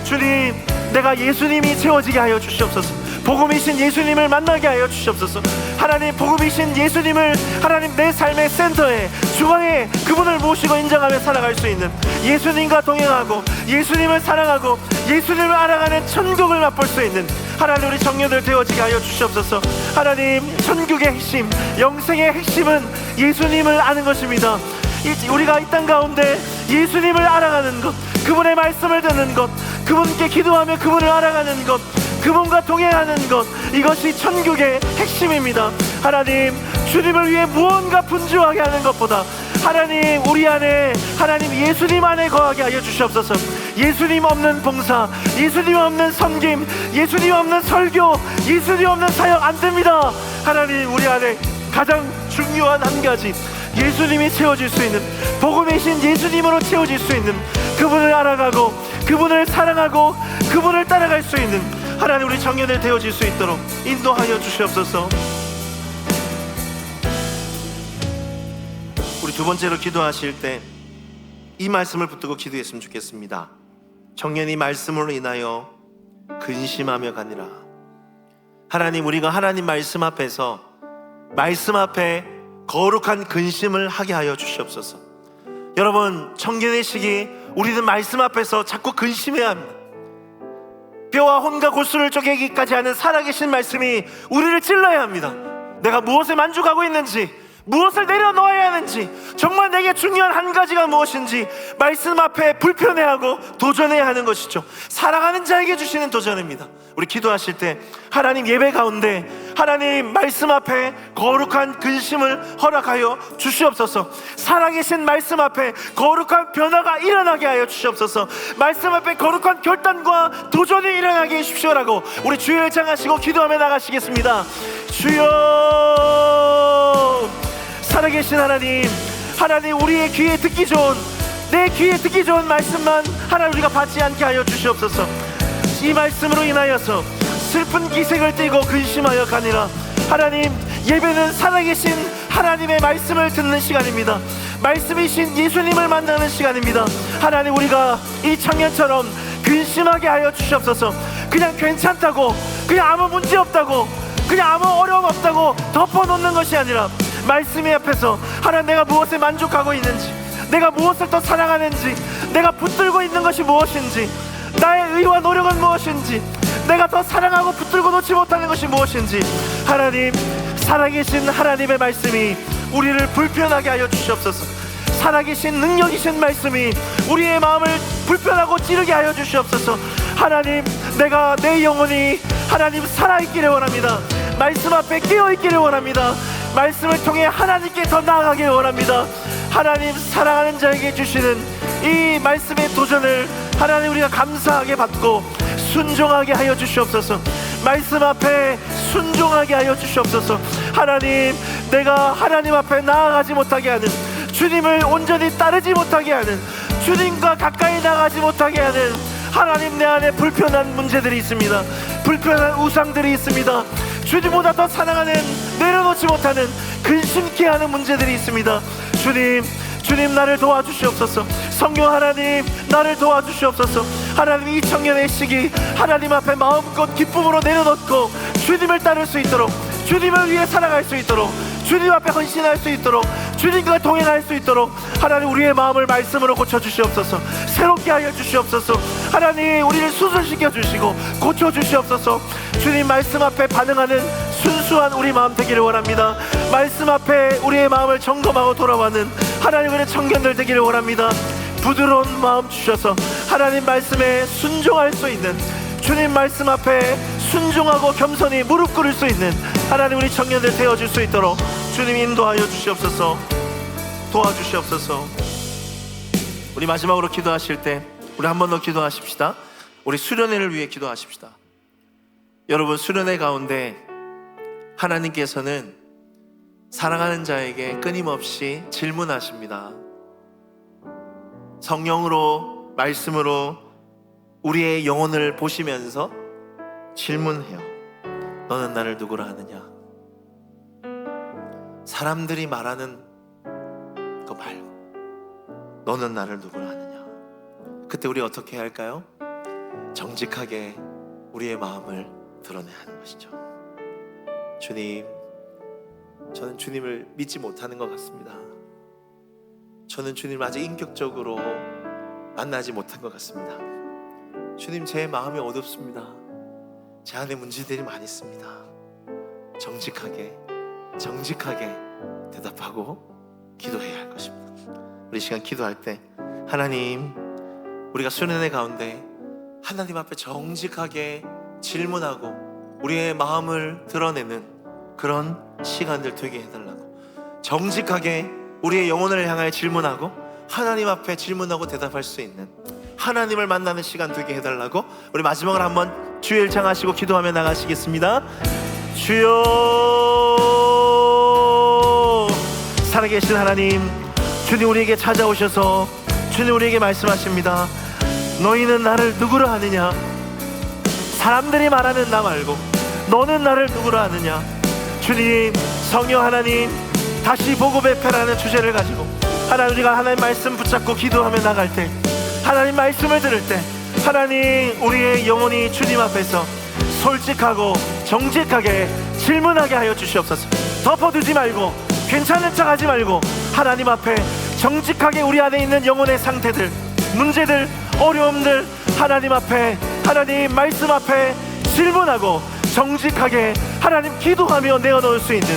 주님, 내가 예수님이 채워지게 하여 주시옵소서. 복음이신 예수님을 만나게 하여 주시옵소서. 하나님, 복음이신 예수님을 하나님 내 삶의 센터에, 중앙에 그분을 모시고 인정하며 살아갈 수 있는, 예수님과 동행하고 예수님을 사랑하고 예수님을 알아가는 천국을 맛볼 수 있는 하나님, 우리 청년들 되어지게 하여 주시옵소서. 하나님, 천국의 핵심, 영생의 핵심은 예수님을 아는 것입니다. 우리가 이 땅 가운데 예수님을 알아가는 것, 그분의 말씀을 듣는 것, 그분께 기도하며 그분을 알아가는 것, 그분과 동행하는 것, 이것이 천국의 핵심입니다. 하나님, 주님을 위해 무언가 분주하게 하는 것보다 하나님, 우리 안에, 하나님 예수님 안에 거하게 하여 주시옵소서. 예수님 없는 봉사, 예수님 없는 섬김, 예수님 없는 설교, 예수님 없는 사역 안 됩니다. 하나님, 우리 안에 가장 중요한 한 가지, 예수님이 채워질 수 있는, 복음이신 예수님으로 채워질 수 있는, 그분을 알아가고 그분을 사랑하고 그분을 따라갈 수 있는 하나님, 우리 청년들 되어질 수 있도록 인도하여 주시옵소서. 우리 두 번째로 기도하실 때 이 말씀을 붙들고 기도했으면 좋겠습니다. 청년이 말씀으로 인하여 근심하며 가니라. 하나님, 우리가 하나님 말씀 앞에서, 말씀 앞에 거룩한 근심을 하게 하여 주시옵소서. 여러분, 청년의 시기, 우리는 말씀 앞에서 자꾸 근심해야 합니다. 뼈와 혼과 골수를 쪼개기까지 하는 살아계신 말씀이 우리를 찔러야 합니다. 내가 무엇에 만족하고 있는지, 무엇을 내려놓아야 하는지, 정말 내게 중요한 한 가지가 무엇인지 말씀 앞에 불편해하고 도전해야 하는 것이죠. 사랑하는 자에게 주시는 도전입니다. 우리 기도하실 때 하나님, 예배 가운데 하나님 말씀 앞에 거룩한 근심을 허락하여 주시옵소서. 살아계신 말씀 앞에 거룩한 변화가 일어나게 하여 주시옵소서. 말씀 앞에 거룩한 결단과 도전이 일어나게 해주십시오라고 우리 주여 일창하시고 기도하며 나가시겠습니다. 주여, 살아계신 하나님, 하나님, 우리의 귀에 듣기 좋은, 내 귀에 듣기 좋은 말씀만 하나님 우리가 받지 않게 하여 주시옵소서. 이 말씀으로 인하여서 슬픈 기색을 띠고 근심하여 가니라. 하나님, 예배는 살아계신 하나님의 말씀을 듣는 시간입니다. 말씀이신 예수님을 만나는 시간입니다. 하나님, 우리가 이 청년처럼 근심하게 하여 주시옵소서. 그냥 괜찮다고, 그냥 아무 문제 없다고, 그냥 아무 어려움 없다고 덮어놓는 것이 아니라 말씀이 앞에서 하나님, 내가 무엇에 만족하고 있는지, 내가 무엇을 더 사랑하는지, 내가 붙들고 있는 것이 무엇인지, 나의 의와 노력은 무엇인지, 내가 더 사랑하고 붙들고 놓지 못하는 것이 무엇인지, 하나님, 살아계신 하나님의 말씀이 우리를 불편하게 하여 주시옵소서. 살아계신 능력이신 말씀이 우리의 마음을 불편하고 찌르게 하여 주시옵소서. 하나님, 내가 내 영혼이 하나님 살아있기를 원합니다. 말씀 앞에 깨어있기를 원합니다. 말씀을 통해 하나님께 더 나아가기를 원합니다. 하나님, 사랑하는 자에게 주시는 이 말씀의 도전을 하나님, 우리가 감사하게 받고 순종하게 하여 주시옵소서. 말씀 앞에 순종하게 하여 주시옵소서. 하나님, 내가 하나님 앞에 나아가지 못하게 하는, 주님을 온전히 따르지 못하게 하는, 주님과 가까이 나가지 못하게 하는 하나님, 내 안에 불편한 문제들이 있습니다. 불편한 우상들이 있습니다. 주님보다 더 사랑하는, 내려놓지 못하는, 근심케 하는 문제들이 있습니다. 주님 나를 도와주시옵소서. 성령 하나님, 나를 도와주시옵소서. 하나님, 이 청년의 시기 하나님 앞에 마음껏 기쁨으로 내려놓고 주님을 따를 수 있도록, 주님을 위해 살아갈 수 있도록, 주님 앞에 헌신할 수 있도록, 주님과 동행할 수 있도록 하나님, 우리의 마음을 말씀으로 고쳐주시옵소서. 새롭게 하여 주시옵소서. 하나님, 우리를 수술시켜 주시고 고쳐주시옵소서. 주님 말씀 앞에 반응하는 순수한 우리 마음 되기를 원합니다. 말씀 앞에 우리의 마음을 점검하고 돌아가는 하나님의 청년들 되기를 원합니다. 부드러운 마음 주셔서 하나님 말씀에 순종할 수 있는, 주님 말씀 앞에 순종하고 겸손히 무릎 꿇을 수 있는 하나님, 우리 청년들 되어줄 수 있도록 주님 인도하여 주시옵소서. 도와주시옵소서. 우리 마지막으로 기도하실 때 우리 한 번 더 기도하십시다. 우리 수련회를 위해 기도하십시다. 여러분, 수련회 가운데 하나님께서는 사랑하는 자에게 끊임없이 질문하십니다. 성령으로, 말씀으로 우리의 영혼을 보시면서 질문해요. 너는 나를 누구라 하느냐? 사람들이 말하는 거 말고 너는 나를 누구라 하느냐? 그때 우리 어떻게 해야 할까요? 정직하게 우리의 마음을 드러내야 하는 것이죠. 주님, 저는 주님을 믿지 못하는 것 같습니다. 저는 주님을 아직 인격적으로 만나지 못한 것 같습니다. 주님, 제 마음이 어둡습니다. 제 안에 문제들이 많이 있습니다. 정직하게 대답하고 기도해야 할 것입니다. 우리 시간 기도할 때 하나님, 우리가 수련회 가운데 하나님 앞에 정직하게 질문하고 우리의 마음을 드러내는 그런 시간들 되게 해달라고, 정직하게 우리의 영혼을 향하여 질문하고 하나님 앞에 질문하고 대답할 수 있는 하나님을 만나는 시간 되게 해달라고, 우리 마지막으로 한번 주의 일창하시고 기도하며 나가시겠습니다. 주여, 살아계신 하나님, 주님 우리에게 찾아오셔서 주님 우리에게 말씀하십니다. 너희는 나를 누구로 하느냐? 사람들이 말하는 나 말고 너는 나를 누구로 하느냐? 주님, 성령 하나님, 다시 보고 배패라는 주제를 가지고 하나님, 우리가 하나님 말씀 붙잡고 기도하며 나갈 때, 하나님 말씀을 들을 때 하나님, 우리의 영혼이 주님 앞에서 솔직하고 정직하게 질문하게 하여 주시옵소서. 덮어두지 말고 괜찮은 척하지 말고 하나님 앞에 정직하게 우리 안에 있는 영혼의 상태들, 문제들, 어려움들 하나님 앞에, 하나님 말씀 앞에 질문하고 정직하게 하나님 기도하며 내어놓을 수 있는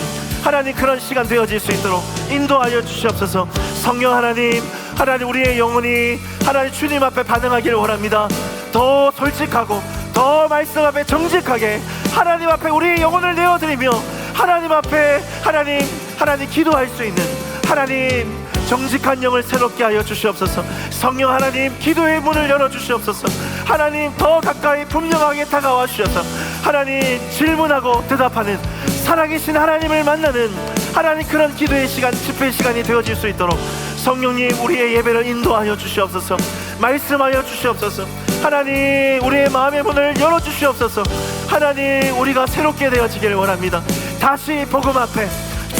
하나님, 그런 시간 되어질 수 있도록 인도하여 주시옵소서. 성령 하나님, 하나님 우리의 영혼이 하나님 주님 앞에 반응하기를 원합니다. 더 솔직하고 더 말씀 앞에 정직하게 하나님 앞에 우리의 영혼을 내어드리며 하나님 앞에 하나님 기도할 수 있는 하나님, 정직한 영을 새롭게 하여 주시옵소서. 성령 하나님, 기도의 문을 열어주시옵소서. 하나님, 더 가까이 분명하게 다가와 주셔서 하나님 질문하고 대답하는 살아계신 하나님을 만나는 하나님, 그런 기도의 시간, 집회 시간이 되어질 수 있도록 성령님, 우리의 예배를 인도하여 주시옵소서. 말씀하여 주시옵소서. 하나님, 우리의 마음의 문을 열어주시옵소서. 하나님, 우리가 새롭게 되어지기를 원합니다. 다시 복음 앞에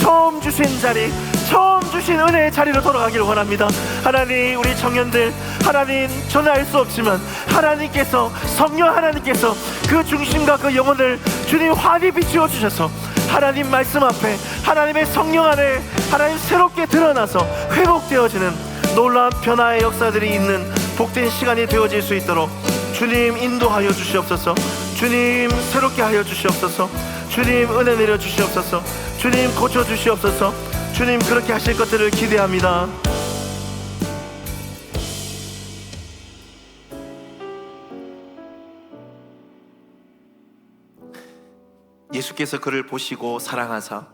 처음 주신 자리, 처음 주신 은혜의 자리로 돌아가기를 원합니다. 하나님, 우리 청년들 하나님, 저는 알 수 없지만 하나님께서, 성령 하나님께서 그 중심과 그 영혼을 주님 환히 비추어 주셔서 하나님 말씀 앞에 하나님의 성령 안에 하나님 새롭게 드러나서 회복되어지는 놀라운 변화의 역사들이 있는 복된 시간이 되어질 수 있도록 주님 인도하여 주시옵소서. 주님 새롭게 하여 주시옵소서. 주님 은혜 내려 주시옵소서. 주님 고쳐 주시옵소서. 주님 그렇게 하실 것들을 기대합니다. 예수께서 그를 보시고 사랑하사,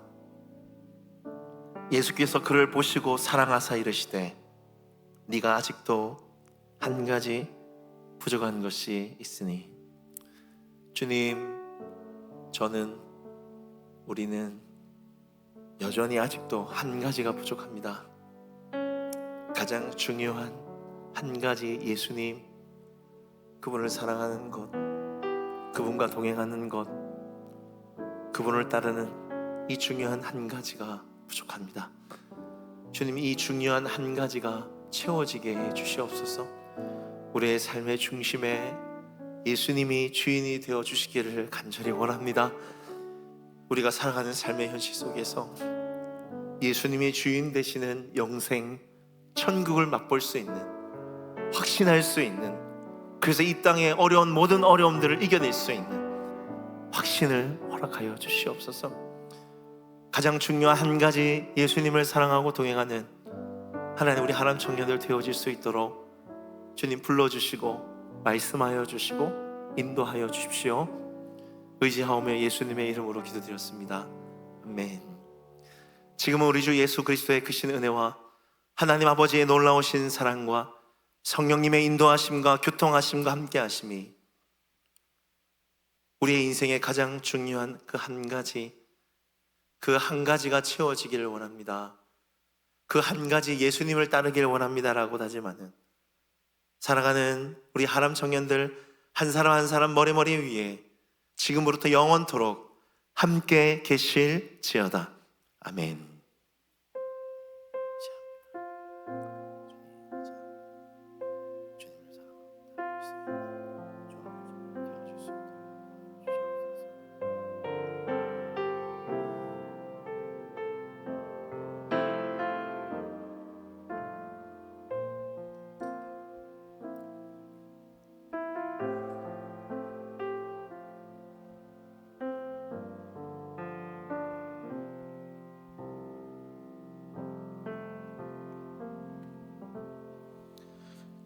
예수께서 그를 보시고 사랑하사 이르시되 네가 아직도 한 가지 부족한 것이 있으니. 주님, 저는, 우리는 여전히 아직도 한 가지가 부족합니다. 가장 중요한 한 가지, 예수님, 그분을 사랑하는 것, 그분과 동행하는 것, 그분을 따르는 이 중요한 한 가지가 부족합니다. 주님, 이 중요한 한 가지가 채워지게 해 주시옵소서. 우리의 삶의 중심에 예수님이 주인이 되어 주시기를 간절히 원합니다. 우리가 살아가는 삶의 현실 속에서 예수님이 주인 되시는 영생, 천국을 맛볼 수 있는, 확신할 수 있는, 그래서 이 땅의 어려운 모든 어려움들을 이겨낼 수 있는 확신을 허락하여 주시옵소서. 가장 중요한 한 가지, 예수님을 사랑하고 동행하는 하나님, 우리 하나님 청년들 되어질 수 있도록 주님 불러주시고 말씀하여 주시고 인도하여 주십시오. 의지하오며 예수님의 이름으로 기도드렸습니다. 아멘. 지금은 우리 주 예수 그리스도의 크신 은혜와 하나님 아버지의 놀라우신 사랑과 성령님의 인도하심과 교통하심과 함께하심이 우리의 인생의 가장 중요한 그 한 가지가 채워지기를 원합니다. 그 한 가지, 예수님을 따르기를 원합니다라고 다짐하는 살아가는 우리 하람 청년들 한 사람 한 사람 머리 위에 지금부터 영원토록 함께 계실지어다. 아멘.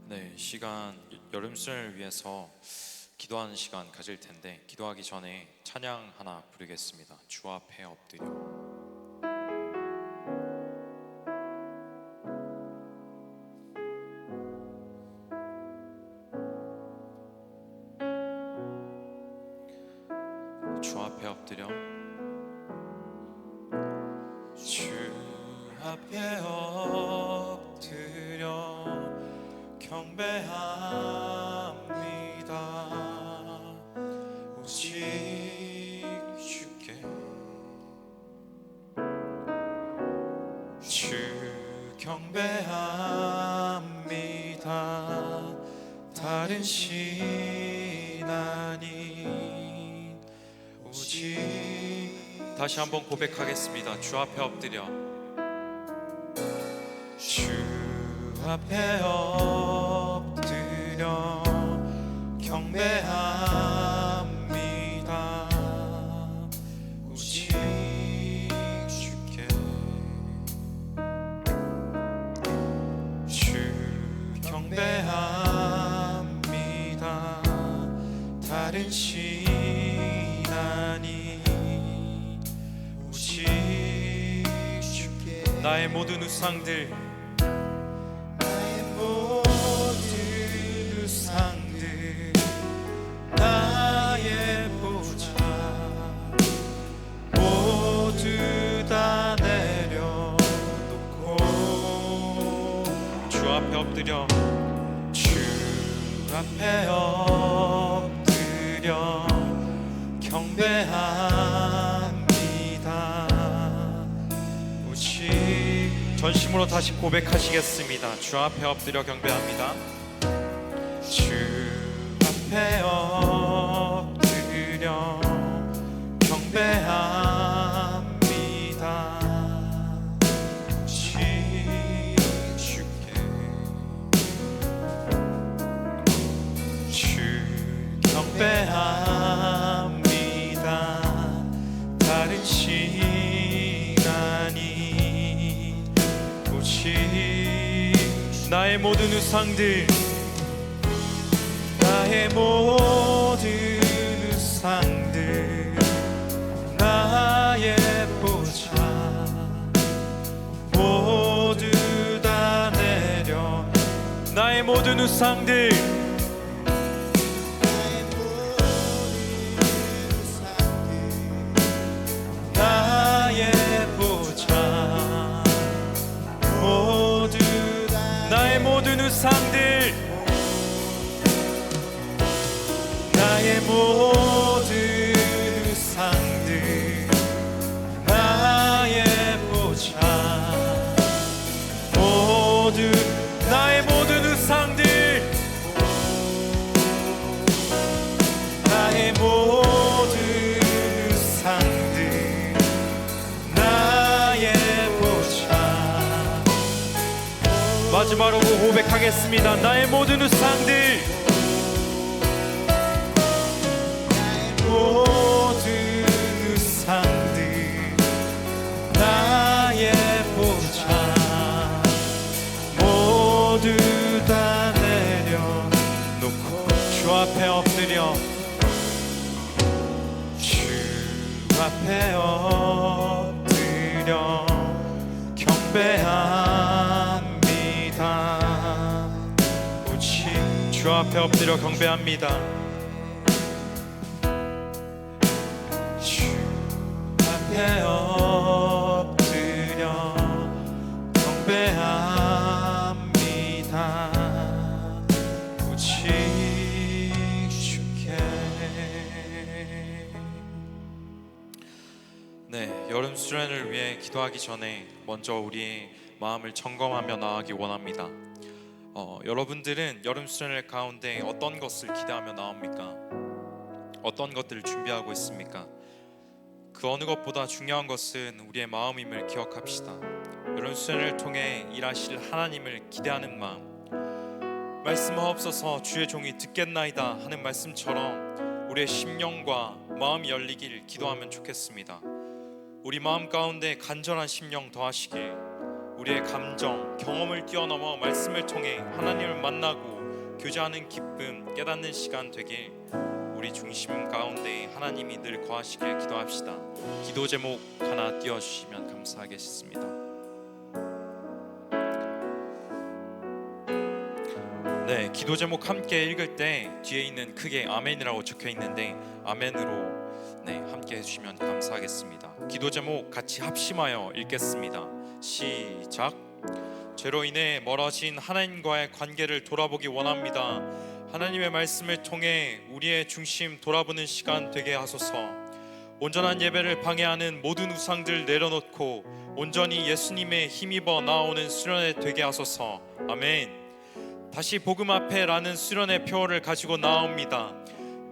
네, 시간 여름수련을 위해서 기도하는 시간 가질 텐데, 기도하기 전에 찬양 하나 부르겠습니다. 주 앞에 엎드려. 주 앞에 엎드려. 주 앞에 엎드려 경배합니다. 오직 주께 주 경배합니다. 다른 신 아닌 오직. 다시 한번 고백하겠습니다. 주 앞에 엎드려. 주 앞에 엎드려 경배합니다. 오직 주께 주 경배합니다. 다른 신 아닌 오직 주께. 나의 모든 우상들, 나의 보좌 모두 다 내려놓고 주 앞에 엎드려. 주 앞에 엎드려 경배합니다. 오직 전심으로 다시 고백하시겠습니다. 주 앞에 엎드려 경배합니다. 주 앞에 엎드려 경배합니다. 오직 주께 주 경배합니다. 다른 신 아닌 오직. 나의 모든 우상들, 나의 모든 우상들, 나의 보좌 모두 다 내려. 나의 모든 우상들, 나의 보좌 모두 다. 나의 모든 우상들, 나의 모든 우상들, 나의 모든 우상들, 나의 보좌. 마지막으로 고백하겠습니다. 나의 모든 우상들, 모든 우상들, 나의 보좌 모두 다 내려놓고 주 앞에 엎드려, 주 앞에 엎드려 경배합니다. 오직 주 앞에 엎드려 경배합니다. 주 앞에 엎드려 경배합니다. 오직 주께. 네, 여름 수련을 위해 기도하기 전에 먼저 우리의 마음을 점검하며 나아가기 원합니다. 여러분들은 여름 수련회 가운데 어떤 것을 기대하며 나옵니까? 어떤 것들을 준비하고 있습니까? 그 어느 것보다 중요한 것은 우리의 마음임을 기억합시다. 여름 수련회를 통해 일하실 하나님을 기대하는 마음, 말씀하옵소서 주의 종이 듣겠나이다 하는 말씀처럼 우리의 심령과 마음이 열리길 기도하면 좋겠습니다. 우리 마음 가운데 간절한 심령 더하시길, 우리의 감정, 경험을 뛰어넘어 말씀을 통해 하나님을 만나고 교제하는 기쁨, 깨닫는 시간 되길, 우리 중심 가운데 하나님이 늘 거하시길 기도합시다. 기도 제목 하나 띄워주시면 감사하겠습니다. 네, 기도 제목 함께 읽을 때 뒤에 있는 크게 아멘이라고 적혀 있는데 아멘으로 함께 해주시면 감사하겠습니다. 기도 제목 같이 합심하여 읽겠습니다. 시작. 죄로 인해 멀어진 하나님과의 관계를 돌아보기 원합니다. 하나님의 말씀을 통해 우리의 중심 돌아보는 시간 되게 하소서. 온전한 예배를 방해하는 모든 우상들 내려놓고 온전히 예수님의 힘입어 나오는 수련회 되게 하소서. 아멘. 다시 복음 앞에 라는 수련의 표어를 가지고 나옵니다.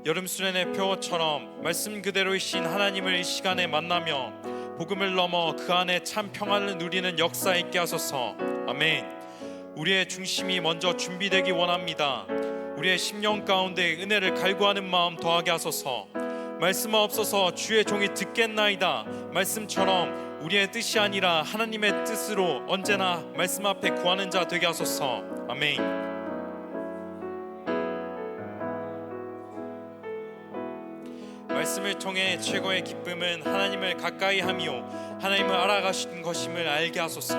여름 수련의 표어처럼 말씀 그대로이신 하나님을 이 시간에 만나며 복음을 넘어 그 안에 참 평안을 누리는 역사 있게 하소서. 아멘. 우리의 중심이 먼저 준비되기 원합니다. 우리의 심령 가운데 은혜를 갈구하는 마음 더하게 하소서. 말씀하옵소서 주의 종이 듣겠나이다 말씀처럼 우리의 뜻이 아니라 하나님의 뜻으로 언제나 말씀 앞에 구하는 자 되게 하소서. 아멘. 말씀을 통해 최고의 기쁨은 하나님을 가까이 하며 하나님을 알아가신 것임을 알게 하소서.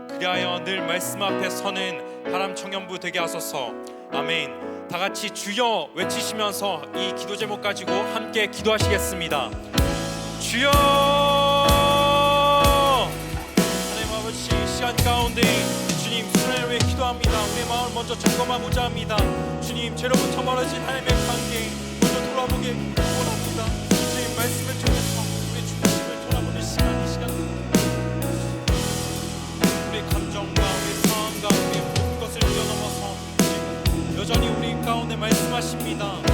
그리하여 늘 말씀 앞에 서는 하람 청년부 되게 하소서. 아멘. 다 같이 주여 외치시면서 이 기도 제목 가지고 함께 기도하시겠습니다. 주여. 하나님 아버지, 이 시간 가운데 주님 수련을 위해 기도합니다. 우리의 마음을 먼저 점검하고자 합니다. 주님, 죄로부터 멀어진 하나님의 관계 먼저 돌아보게 원합니다. 주님 말씀을 통해서 우리의 중심을 돌아보는 시간, 이 시간 우리의 감정과 우리의 상황과 우리의 모든 것을 뛰어넘어서 여전히 우리 가운데 말씀하십니다.